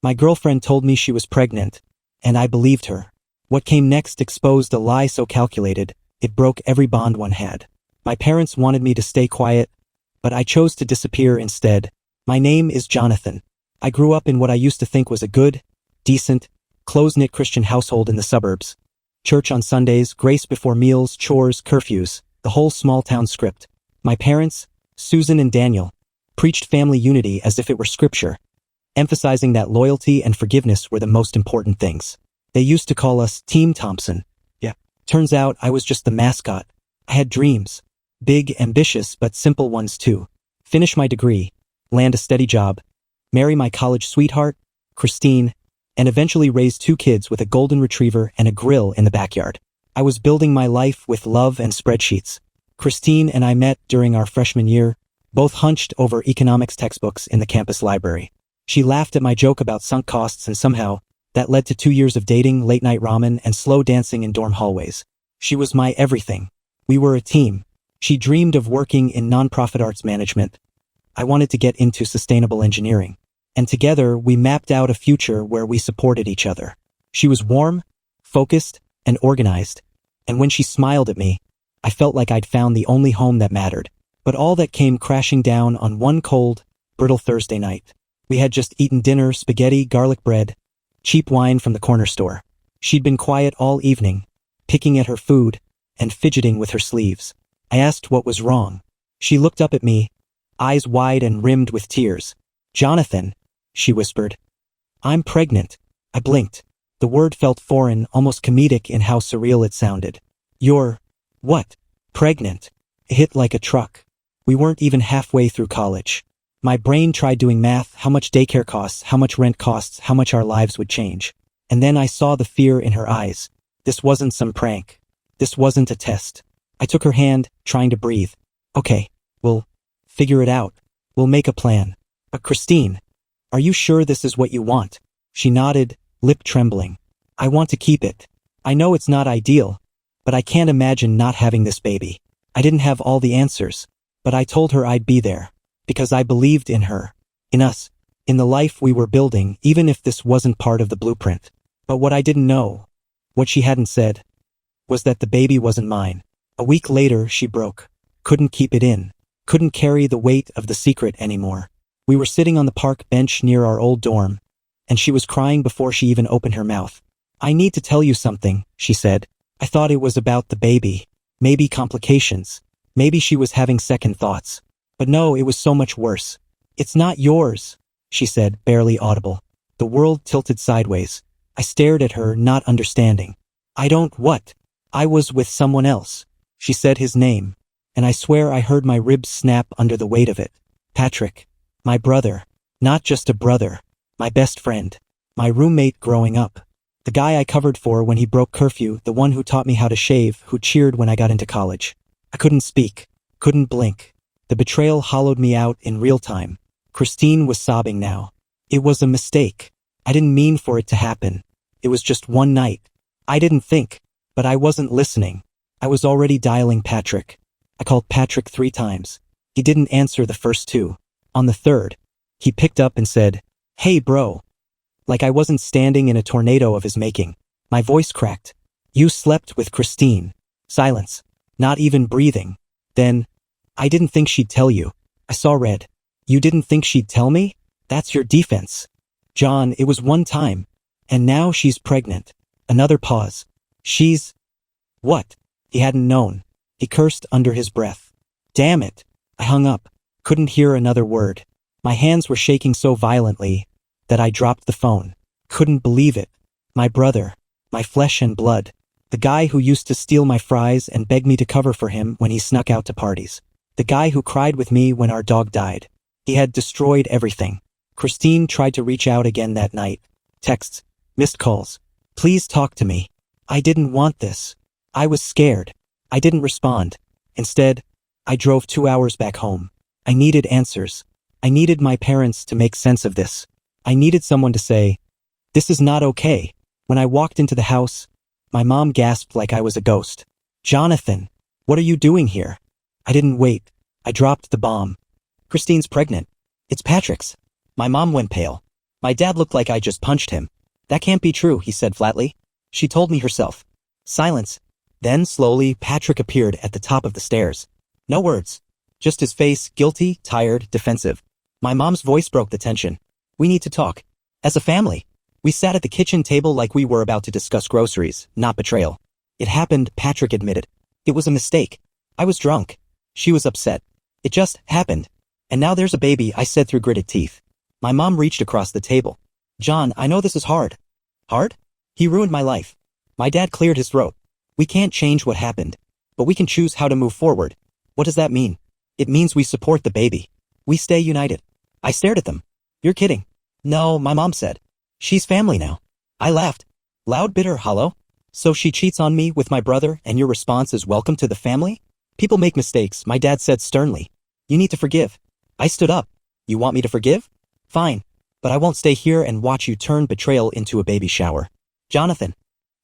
My girlfriend told me she was pregnant, and I believed her. What came next exposed a lie so calculated, it broke every bond one had. My parents wanted me to stay quiet, but I chose to disappear instead. My name is Jonathan. I grew up in what I used to think was a good, decent, close-knit Christian household in the suburbs. Church on Sundays, grace before meals, chores, curfews, the whole small-town script. My parents, Susan and Daniel, preached family unity as if it were scripture, emphasizing that loyalty and forgiveness were the most important things. They used to call us Team Thompson. Yeah. Turns out I was just the mascot. I had dreams. Big, ambitious, but simple ones too. Finish my degree, land a steady job, marry my college sweetheart, Christine, and eventually raise 2 kids with a golden retriever and a grill in the backyard. I was building my life with love and spreadsheets. Christine and I met during our freshman year, both hunched over economics textbooks in the campus library. She laughed at my joke about sunk costs, and somehow, that led to 2 years of dating, late-night ramen, and slow dancing in dorm hallways. She was my everything. We were a team. She dreamed of working in nonprofit arts management. I wanted to get into sustainable engineering. And together, we mapped out a future where we supported each other. She was warm, focused, and organized. And when she smiled at me, I felt like I'd found the only home that mattered. But all that came crashing down on one cold, brittle Thursday night. We had just eaten dinner, spaghetti, garlic bread, cheap wine from the corner store. She'd been quiet all evening, picking at her food and fidgeting with her sleeves. I asked what was wrong. She looked up at me, eyes wide and rimmed with tears. "Jonathan," she whispered. "I'm pregnant." I blinked. The word felt foreign, almost comedic in how surreal it sounded. "You're, what? Pregnant?" It hit like a truck. We weren't even halfway through college. My brain tried doing math, how much daycare costs, how much rent costs, how much our lives would change. And then I saw the fear in her eyes. This wasn't some prank. This wasn't a test. I took her hand, trying to breathe. "Okay, we'll figure it out. We'll make a plan. But Christine, are you sure this is what you want?" She nodded, lip trembling. "I want to keep it. I know it's not ideal, but I can't imagine not having this baby." I didn't have all the answers, but I told her I'd be there. Because I believed in her, in us, in the life we were building, even if this wasn't part of the blueprint. But what I didn't know, what she hadn't said, was that the baby wasn't mine. A week later, she broke. Couldn't keep it in. Couldn't carry the weight of the secret anymore. We were sitting on the park bench near our old dorm, and she was crying before she even opened her mouth. "I need to tell you something," she said. I thought it was about the baby. Maybe complications. Maybe she was having second thoughts. But no, it was so much worse. "It's not yours," she said, barely audible. The world tilted sideways. I stared at her, not understanding. "I don't what?" "I was with someone else." She said his name, and I swear I heard my ribs snap under the weight of it. Patrick. My brother. Not just a brother. My best friend. My roommate growing up. The guy I covered for when he broke curfew, the one who taught me how to shave, who cheered when I got into college. I couldn't speak. Couldn't blink. The betrayal hollowed me out in real time. Christine was sobbing now. It was a mistake. I didn't mean for it to happen. It was just one night. I didn't think, but I wasn't listening. I was already dialing Patrick. I called Patrick 3 times. He didn't answer the first 2. On the third, he picked up and said, "Hey bro." Like I wasn't standing in a tornado of his making. My voice cracked. "You slept with Christine." Silence. Not even breathing. Then, "I didn't think she'd tell you." I saw red. "You didn't think she'd tell me? That's your defense." "John, it was one time. And now she's pregnant." Another pause. "She's..." "What?" He hadn't known. He cursed under his breath. "Damn it." I hung up. Couldn't hear another word. My hands were shaking so violently that I dropped the phone. Couldn't believe it. My brother. My flesh and blood. The guy who used to steal my fries and beg me to cover for him when he snuck out to parties. The guy who cried with me when our dog died. He had destroyed everything. Christine tried to reach out again that night. Texts. Missed calls. "Please talk to me. I didn't want this." I was scared. I didn't respond. Instead, I drove 2 hours back home. I needed answers. I needed my parents to make sense of this. I needed someone to say, "This is not okay." When I walked into the house, my mom gasped like I was a ghost. "Jonathan, what are you doing here?" I didn't wait. I dropped the bomb. "Christine's pregnant. It's Patrick's." My mom went pale. My dad looked like I just punched him. That can't be true, he said flatly. She told me herself. Silence. Then, slowly, Patrick appeared at the top of the stairs. No words. Just his face, guilty, tired, defensive. My mom's voice broke the tension. We need to talk. As a family. We sat at the kitchen table like we were about to discuss groceries, not betrayal. It happened, Patrick admitted. It was a mistake. I was drunk. She was upset. It just happened. And now there's a baby, I said through gritted teeth. My mom reached across the table. John, I know this is hard. Hard? He ruined my life. My dad cleared his throat. We can't change what happened. But we can choose how to move forward. What does that mean? It means we support the baby. We stay united. I stared at them. You're kidding. No, my mom said. She's family now. I laughed. Loud, bitter, hollow. So she cheats on me with my brother and your response is welcome to the family? People make mistakes, my dad said sternly. You need to forgive. I stood up. You want me to forgive? Fine. But I won't stay here and watch you turn betrayal into a baby shower. Jonathan.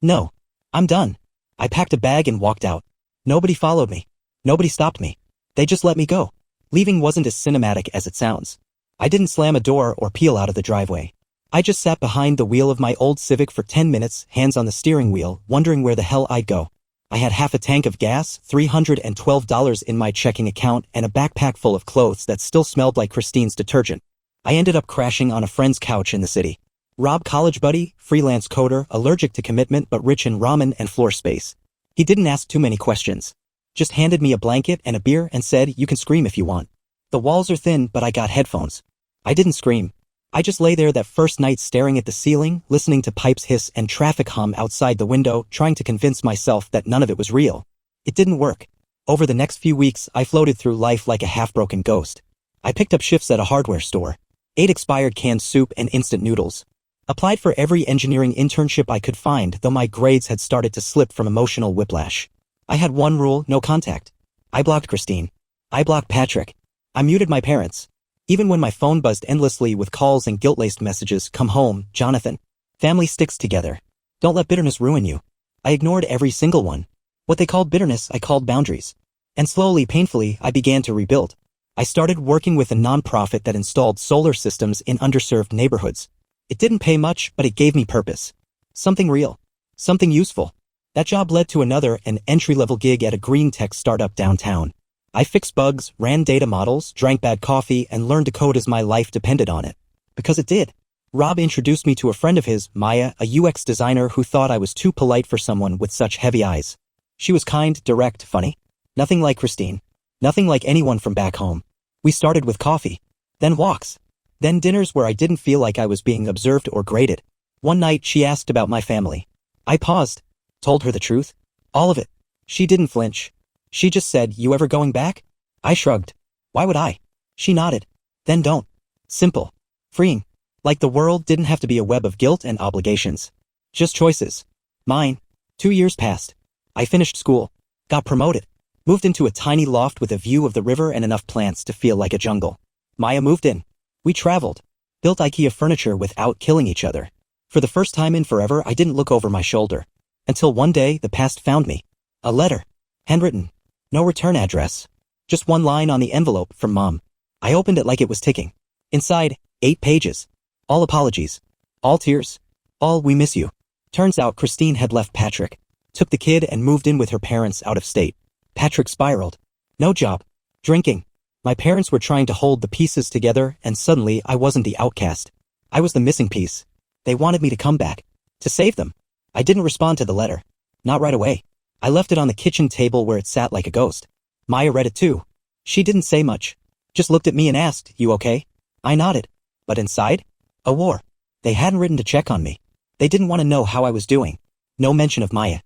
No. I'm done. I packed a bag and walked out. Nobody followed me. Nobody stopped me. They just let me go. Leaving wasn't as cinematic as it sounds. I didn't slam a door or peel out of the driveway. I just sat behind the wheel of my old Civic for 10 minutes, hands on the steering wheel, wondering where the hell I'd go. I had half a tank of gas, $312 in my checking account, and a backpack full of clothes that still smelled like Christine's detergent. I ended up crashing on a friend's couch in the city. Rob, college buddy, freelance coder, allergic to commitment but rich in ramen and floor space. He didn't ask too many questions. Just handed me a blanket and a beer and said, you can scream if you want. The walls are thin, but I got headphones. I didn't scream. I just lay there that first night staring at the ceiling, listening to pipes hiss and traffic hum outside the window, trying to convince myself that none of it was real. It didn't work. Over the next few weeks, I floated through life like a half-broken ghost. I picked up shifts at a hardware store. Ate expired canned soup and instant noodles. Applied for every engineering internship I could find, though my grades had started to slip from emotional whiplash. I had one rule, no contact. I blocked Christine. I blocked Patrick. I muted my parents. Even when my phone buzzed endlessly with calls and guilt-laced messages, come home, Jonathan. Family sticks together. Don't let bitterness ruin you. I ignored every single one. What they called bitterness, I called boundaries. And slowly, painfully, I began to rebuild. I started working with a nonprofit that installed solar systems in underserved neighborhoods. It didn't pay much, but it gave me purpose. Something real. Something useful. That job led to another, an entry-level gig at a green tech startup downtown. I fixed bugs, ran data models, drank bad coffee, and learned to code as my life depended on it. Because it did. Rob introduced me to a friend of his, Maya, a UX designer who thought I was too polite for someone with such heavy eyes. She was kind, direct, funny. Nothing like Christine. Nothing like anyone from back home. We started with coffee. Then walks. Then dinners where I didn't feel like I was being observed or graded. One night she asked about my family. I paused. Told her the truth. All of it. She didn't flinch. She just said, you ever going back? I shrugged. Why would I? She nodded. Then don't. Simple. Freeing. Like the world didn't have to be a web of guilt and obligations. Just choices. Mine. 2 years passed. I finished school. Got promoted. Moved into a tiny loft with a view of the river and enough plants to feel like a jungle. Maya moved in. We traveled. Built IKEA furniture without killing each other. For the first time in forever, I didn't look over my shoulder. Until one day, the past found me. A letter. Handwritten. No return address. Just one line on the envelope from Mom. I opened it like it was ticking. Inside, 8 pages. All apologies. All tears. All we miss you. Turns out Christine had left Patrick. Took the kid and moved in with her parents out of state. Patrick spiraled. No job. Drinking. My parents were trying to hold the pieces together and suddenly I wasn't the outcast. I was the missing piece. They wanted me to come back. To save them. I didn't respond to the letter. Not right away. I left it on the kitchen table where it sat like a ghost. Maya read it too. She didn't say much. Just looked at me and asked, you okay? I nodded. But inside? A war. They hadn't written to check on me. They didn't want to know how I was doing. No mention of Maya.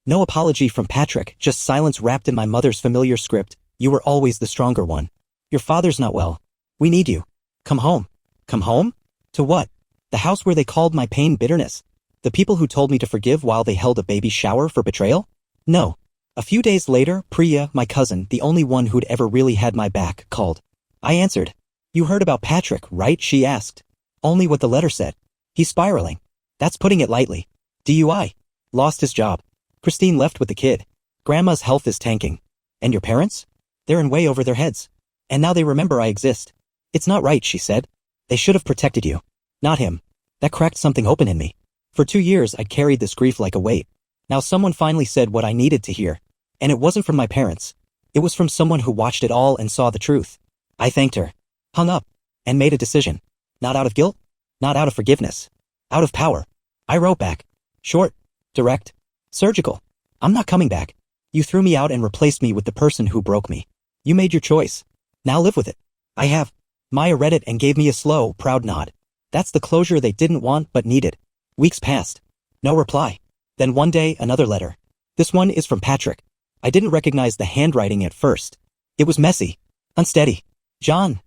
No apology from Patrick, just silence wrapped in my mother's familiar script. You were always the stronger one. Your father's not well. We need you. Come home. Come home? To what? The house where they called my pain bitterness? The people who told me to forgive while they held a baby shower for betrayal? No. A few days later, Priya, my cousin, the only one who'd ever really had my back, called. I answered. You heard about Patrick, right? She asked. Only what the letter said. He's spiraling. That's putting it lightly. DUI. Lost his job. Christine left with the kid. Grandma's health is tanking. And your parents? They're in way over their heads. And now they remember I exist. It's not right, she said. They should have protected you. Not him. That cracked something open in me. For 2 years I'd carried this grief like a weight. Now someone finally said what I needed to hear. And it wasn't from my parents. It was from someone who watched it all and saw the truth. I thanked her, hung up, and made a decision. Not out of guilt, not out of forgiveness. Out of power. I wrote back. Short, direct, surgical. I'm not coming back. You threw me out and replaced me with the person who broke me. You made your choice. Now live with it. I have. Maya read it and gave me a slow, proud nod. That's the closure they didn't want but needed. Weeks passed. No reply. Then one day, another letter. This one is from Patrick. I didn't recognize the handwriting at first. It was messy. Unsteady. John.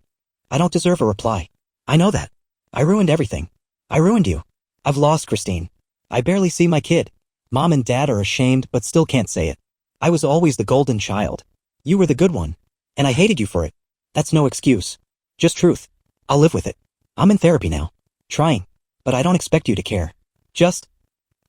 I don't deserve a reply. I know that. I ruined everything. I ruined you. I've lost Christine. I barely see my kid. Mom and Dad are ashamed but still can't say it. I was always the golden child. You were the good one. And I hated you for it. That's no excuse. Just truth. I'll live with it. I'm in therapy now. Trying. But I don't expect you to care. Just.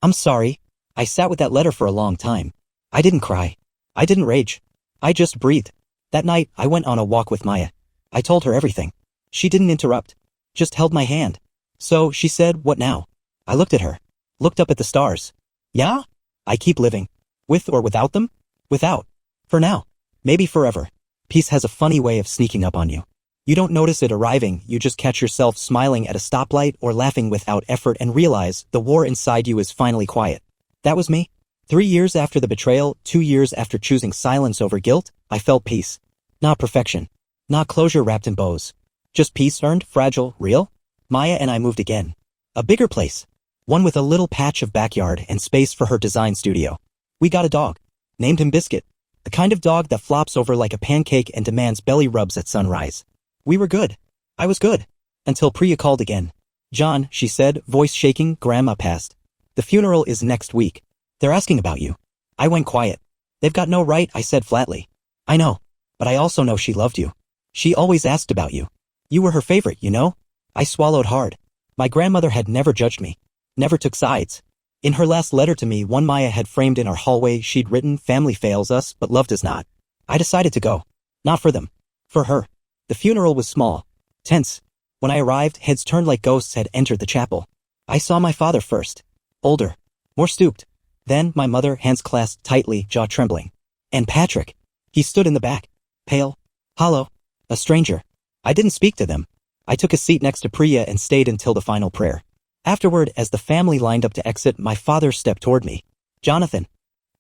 I'm sorry. I sat with that letter for a long time. I didn't cry. I didn't rage. I just breathed. That night, I went on a walk with Maya. I told her everything. She didn't interrupt. Just held my hand. So, she said, what now? I looked at her. Looked up at the stars. Yeah? I keep living. With or without them? Without. For now. Maybe forever. Peace has a funny way of sneaking up on you. You don't notice it arriving, you just catch yourself smiling at a stoplight or laughing without effort and realize the war inside you is finally quiet. That was me. 3 years after the betrayal, 2 years after choosing silence over guilt, I felt peace. Not perfection. Not closure wrapped in bows. Just peace earned, fragile, real. Maya and I moved again. A bigger place. One with a little patch of backyard and space for her design studio. We got a dog. Named him Biscuit. The kind of dog that flops over like a pancake and demands belly rubs at sunrise. We were good. I was good. Until Priya called again. John, she said, voice shaking, Grandma passed. The funeral is next week. They're asking about you. I went quiet. They've got no right, I said flatly. I know. But I also know she loved you. She always asked about you. You were her favorite, you know? I swallowed hard. My grandmother had never judged me. Never took sides. In her last letter to me, one Maya had framed in our hallway, she'd written, family fails us, but love does not. I decided to go. Not for them. For her. The funeral was small. Tense. When I arrived, heads turned like ghosts had entered the chapel. I saw my father first. Older. More stooped. Then, my mother, hands clasped tightly, jaw trembling. And Patrick. He stood in the back. Pale. Hollow. A stranger. I didn't speak to them. I took a seat next to Priya and stayed until the final prayer. Afterward, as the family lined up to exit, my father stepped toward me. Jonathan.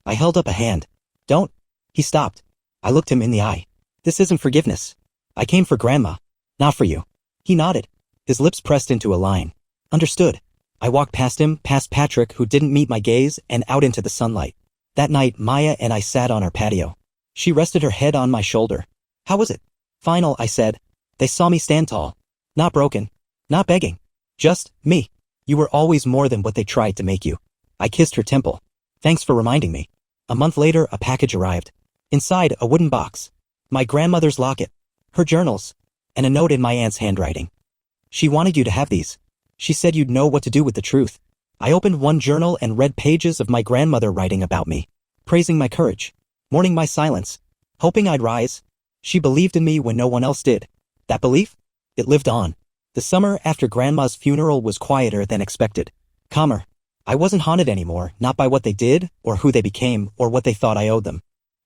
I held up a hand. Don't. He stopped. I looked him in the eye. This isn't forgiveness. I came for Grandma. Not for you. He nodded. His lips pressed into a line. Understood. I walked past him, past Patrick, who didn't meet my gaze, and out into the sunlight. That night, Maya and I sat on our patio. She rested her head on my shoulder. How was it? Final, I said. They saw me stand tall. Not broken. Not begging. Just me. You were always more than what they tried to make you. I kissed her temple. Thanks for reminding me. A month later, a package arrived. Inside, a wooden box. My grandmother's locket. Her journals. And a note in my aunt's handwriting. She wanted you to have these. She said you'd know what to do with the truth. I opened one journal and read pages of my grandmother writing about me. Praising my courage. Mourning my silence. Hoping I'd rise. She believed in me when no one else did. That belief? It lived on. The summer after Grandma's funeral was quieter than expected. Calmer. I wasn't haunted anymore, not by what they did, or who they became, or what they thought I owed them.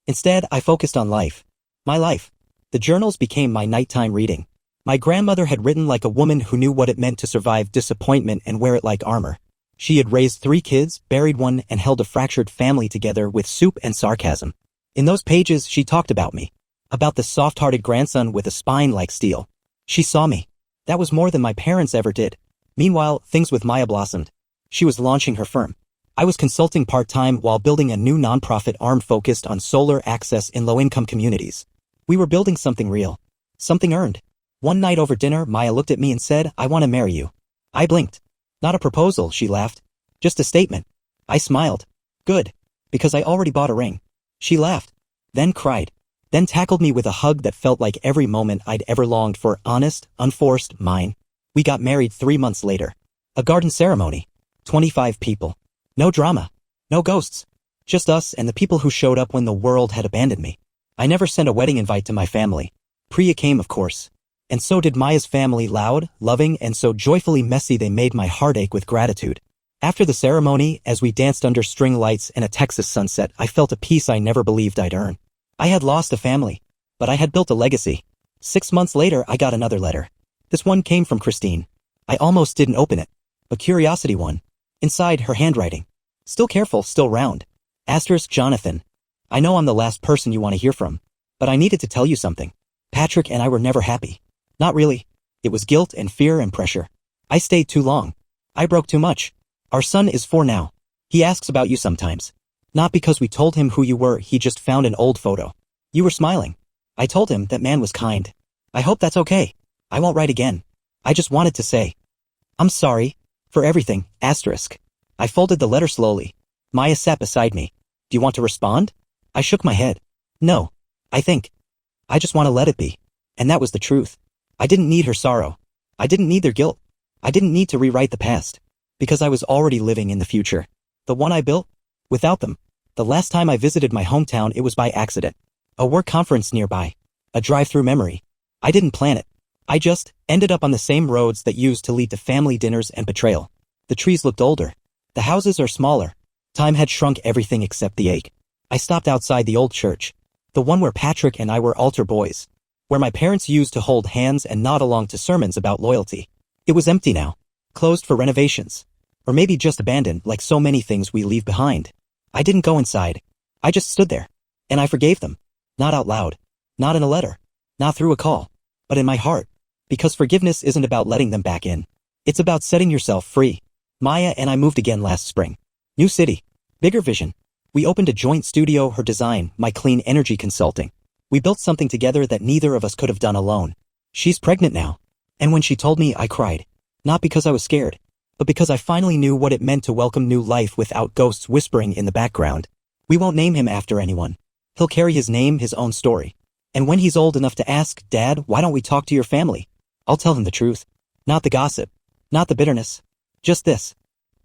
Instead, I focused on life. My life. The journals became my nighttime reading. My grandmother had written like a woman who knew what it meant to survive disappointment and wear it like armor. She had raised 3 kids, buried one, and held a fractured family together with soup and sarcasm. In those pages, she talked about me. About the soft-hearted grandson with a spine like steel. She saw me. That was more than my parents ever did. Meanwhile, things with Maya blossomed. She was launching her firm. I was consulting part-time while building a new nonprofit arm focused on solar access in low-income communities. We were building something real. Something earned. One night over dinner, Maya looked at me and said, I want to marry you. I blinked. Not a proposal, she laughed. Just a statement. I smiled. Good. Because I already bought a ring. She laughed. Then cried. Then tackled me with a hug that felt like every moment I'd ever longed for, honest, unforced, mine. We got married 3 months later. A garden ceremony. 25 people. No drama. No ghosts. Just us and the people who showed up when the world had abandoned me. I never sent a wedding invite to my family. Priya came, of course. And so did Maya's family, loud, loving, and so joyfully messy they made my heart ache with gratitude. After the ceremony, as we danced under string lights and a Texas sunset, I felt a peace I never believed I'd earn. I had lost a family, but I had built a legacy. 6 months later, I got another letter. This one came from Christine. I almost didn't open it, but curiosity won. Inside, her handwriting. Still careful, still round. Asterisk Jonathan. I know I'm the last person you want to hear from, but I needed to tell you something. Patrick and I were never happy. Not really. It was guilt and fear and pressure. I stayed too long. I broke too much. Our son is 4 now. He asks about you sometimes. Not because we told him who you were, he just found an old photo. You were smiling. I told him that man was kind. I hope that's okay. I won't write again. I just wanted to say, I'm sorry. For everything, asterisk. I folded the letter slowly. Maya sat beside me. Do you want to respond? I shook my head. No. I think. I just want to let it be. And that was the truth. I didn't need her sorrow. I didn't need their guilt. I didn't need to rewrite the past. Because I was already living in the future. The one I built? Without them. The last time I visited my hometown, it was by accident. A work conference nearby. A drive-through memory. I didn't plan it. I just ended up on the same roads that used to lead to family dinners and betrayal. The trees looked older. The houses are smaller. Time had shrunk everything except the ache. I stopped outside the old church. The one where Patrick and I were altar boys. Where my parents used to hold hands and nod along to sermons about loyalty. It was empty now. Closed for renovations. Or maybe just abandoned like so many things we leave behind. I didn't go inside. I just stood there. And I forgave them. Not out loud. Not in a letter. Not through a call. But in my heart. Because forgiveness isn't about letting them back in. It's about setting yourself free. Maya and I moved again last spring. New city. Bigger vision. We opened a joint studio, her design, my clean energy consulting. We built something together that neither of us could have done alone. She's pregnant now. And when she told me, I cried. Not because I was scared. But because I finally knew what it meant to welcome new life without ghosts whispering in the background. We won't name him after anyone. He'll carry his name, his own story. And when he's old enough to ask, Dad, why don't we talk to your family? I'll tell him the truth. Not the gossip. Not the bitterness. Just this.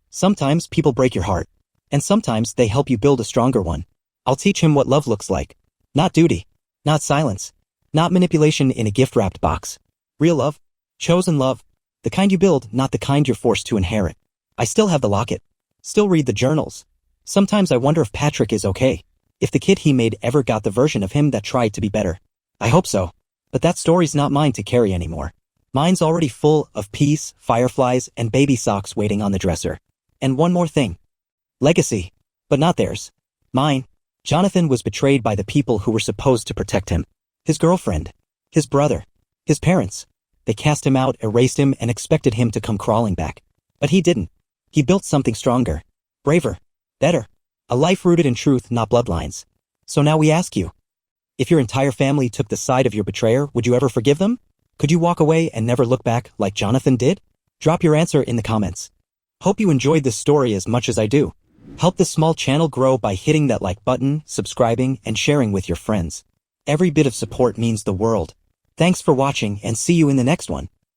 Sometimes people break your heart. And sometimes they help you build a stronger one. I'll teach him what love looks like. Not duty. Not silence. Not manipulation in a gift-wrapped box. Real love. Chosen love. The kind you build, not the kind you're forced to inherit. I still have the locket. Still read the journals. Sometimes I wonder if Patrick is okay. If the kid he made ever got the version of him that tried to be better. I hope so. But that story's not mine to carry anymore. Mine's already full of peace, fireflies, and baby socks waiting on the dresser. And one more thing. Legacy. But not theirs. Mine. Jonathan was betrayed by the people who were supposed to protect him. His girlfriend. His brother. His parents. They cast him out, erased him, and expected him to come crawling back. But he didn't. He built something stronger. Braver. Better. A life rooted in truth, not bloodlines. So now we ask you. If your entire family took the side of your betrayer, would you ever forgive them? Could you walk away and never look back like Jonathan did? Drop your answer in the comments. Hope you enjoyed this story as much as I do. Help this small channel grow by hitting that like button, subscribing, and sharing with your friends. Every bit of support means the world. Thanks for watching and see you in the next one.